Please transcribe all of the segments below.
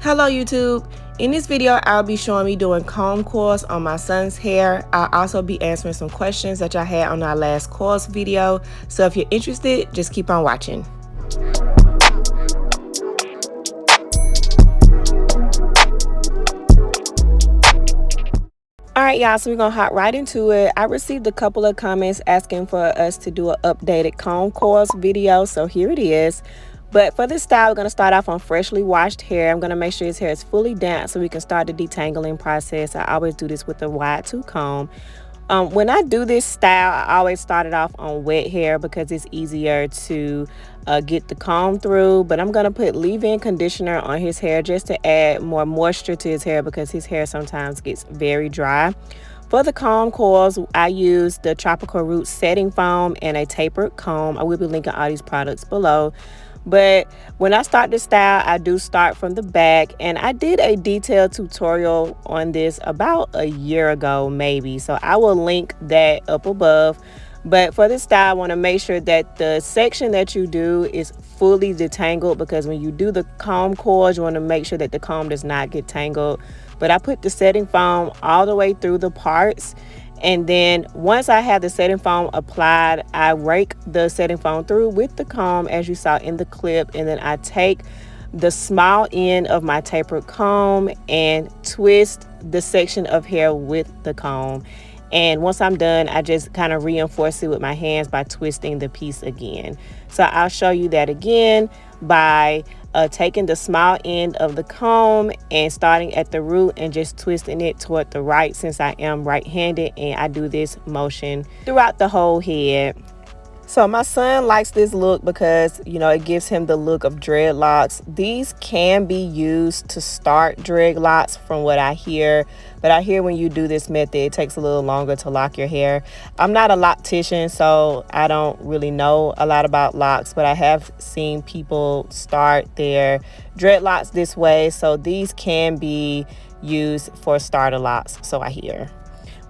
Hello YouTube. In this video, I'll be showing me doing comb coils on my son's hair. I'll also be answering some questions that y'all had on our last coils video. So if you're interested, just keep on watching. Alright y'all, so we're gonna hop right into it. I received a couple of comments asking for us to do an updated comb coils video, so here it is. But for this style, we're going to start off on freshly washed hair. I'm going to make sure his hair is fully damp so we can start the detangling process. I always do this with a wide tooth comb. When I do this style, I always start it off on wet hair because it's easier to get the comb through. But I'm going to put leave-in conditioner on his hair just to add more moisture to his hair because his hair sometimes gets very dry. For the comb coils, I use the Tropical Roots setting foam and a tapered comb. I will be linking all these products below. But when I start the style, I do start from the back, and I did a detailed tutorial on this about a year ago maybe, so I will link that up above. But for this style, I want to make sure that the section that you do is fully detangled, because when you do the comb coils, you want to make sure that the comb does not get tangled. But I put the setting foam all the way through the parts. And then once I have the setting foam applied, I rake the setting foam through with the comb as you saw in the clip. And then I take the small end of my tapered comb and twist the section of hair with the comb. And once I'm done, I just kind of reinforce it with my hands by twisting the piece again. So I'll show you that again by taking the small end of the comb and starting at the root and just twisting it toward the right, since I am right-handed, and I do this motion throughout the whole head. So my son likes this look because, you know, it gives him the look of dreadlocks. These can be used to start dreadlocks from what I hear, but I hear when you do this method, it takes a little longer to lock your hair. I'm not a loctician, so I don't really know a lot about locks, but I have seen people start their dreadlocks this way. So these can be used for starter locks, so I hear.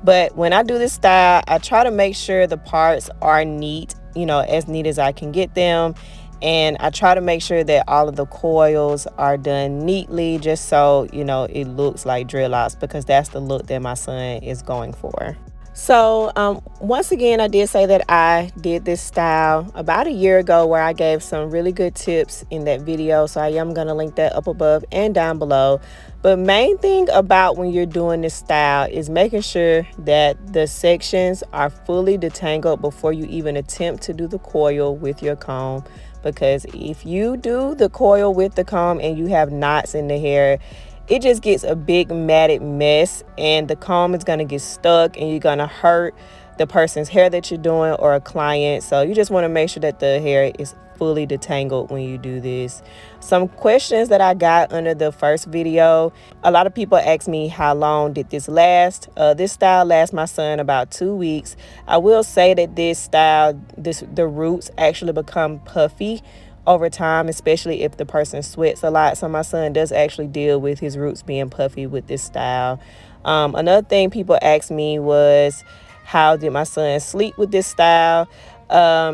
But when I do this style, I try to make sure the parts are neat, you know, as neat as I can get them. And I try to make sure that all of the coils are done neatly, just so, you know, it looks like dreadlocks, because that's the look that my son is going for. So once again, I did say that I did this style about a year ago, where I gave some really good tips in that video. So I am going to link that up above and down below. But main thing about when you're doing this style is making sure that the sections are fully detangled before you even attempt to do the coil with your comb. Because if you do the coil with the comb and you have knots in the hair, it just gets a big matted mess, and the comb is going to get stuck, and you're going to hurt the person's hair that you're doing or a client. So you just want to make sure that the hair is fully detangled when you do this. Some questions that I got under the first video: a lot of people ask me how long did this last. This style lasts my son about 2 weeks. I will say that this style, the roots actually become puffy over time, especially if the person sweats a lot. So my son does actually deal with his roots being puffy with this style. Another thing people asked me was, how did my son sleep with this style?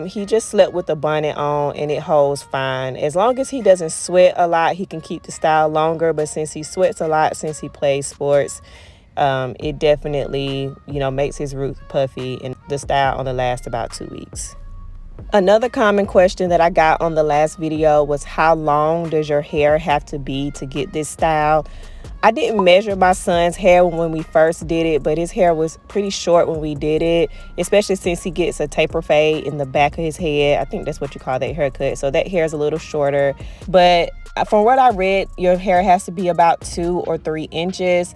He just slept with the bonnet on, and it holds fine. As long as he doesn't sweat a lot, he can keep the style longer. But since he sweats a lot, since he plays sports, it definitely, you know, makes his roots puffy, and the style only lasts about 2 weeks. Another common question that I got on the last video was, how long does your hair have to be to get this style? I didn't measure my son's hair when we first did it, but his hair was pretty short when we did it, especially since he gets a taper fade in the back of his head. I think that's what you call that haircut. So that hair is a little shorter. But from what I read, your hair has to be about 2 or 3 inches.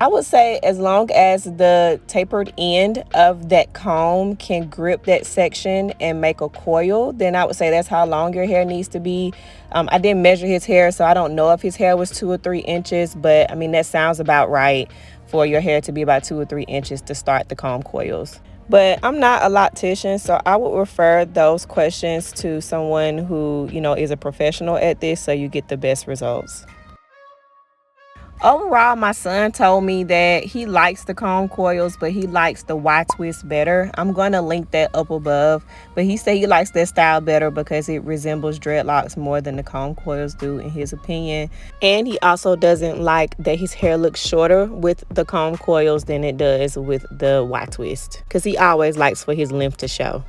I would say as long as the tapered end of that comb can grip that section and make a coil, then I would say that's how long your hair needs to be. I didn't measure his hair, so I don't know if his hair was 2 or 3 inches, but I mean, that sounds about right for your hair to be about 2 or 3 inches to start the comb coils. But I'm not a loctician, so I would refer those questions to someone who, you know, is a professional at this, so you get the best results. Overall, my son told me that he likes the comb coils, but he likes the Y twist better. I'm going to link that up above. But he said he likes that style better because it resembles dreadlocks more than the comb coils do, in his opinion. And he also doesn't like that his hair looks shorter with the comb coils than it does with the Y twist, because he always likes for his length to show.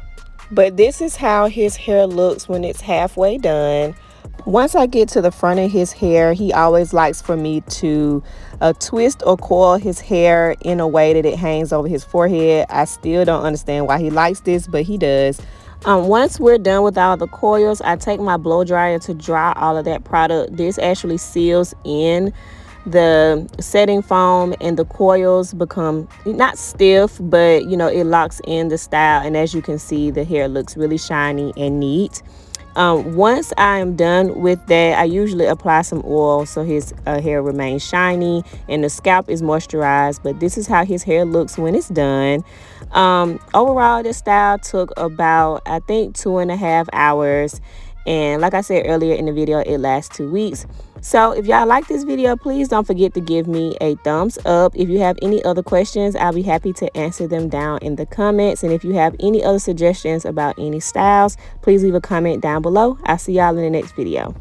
But this is how his hair looks when it's halfway done. Once I get to the front of his hair, he always likes for me to twist or coil his hair in a way that it hangs over his forehead. I still don't understand why he likes this, but he does. Once we're done with all the coils, I take my blow dryer to dry all of that product. This actually seals in the setting foam, and the coils become not stiff, but you know, it locks in the style. And as you can see, the hair looks really shiny and neat. Once I am done with that, I usually apply some oil so his hair remains shiny and the scalp is moisturized. But this is how his hair looks when it's done. Overall, this style took about, I think, 2.5 hours. And like I said earlier in the video, it lasts 2 weeks. So if y'all like this video, please don't forget to give me a thumbs up. If you have any other questions, I'll be happy to answer them down in the comments. And if you have any other suggestions about any styles, please leave a comment down below. I'll see y'all in the next video.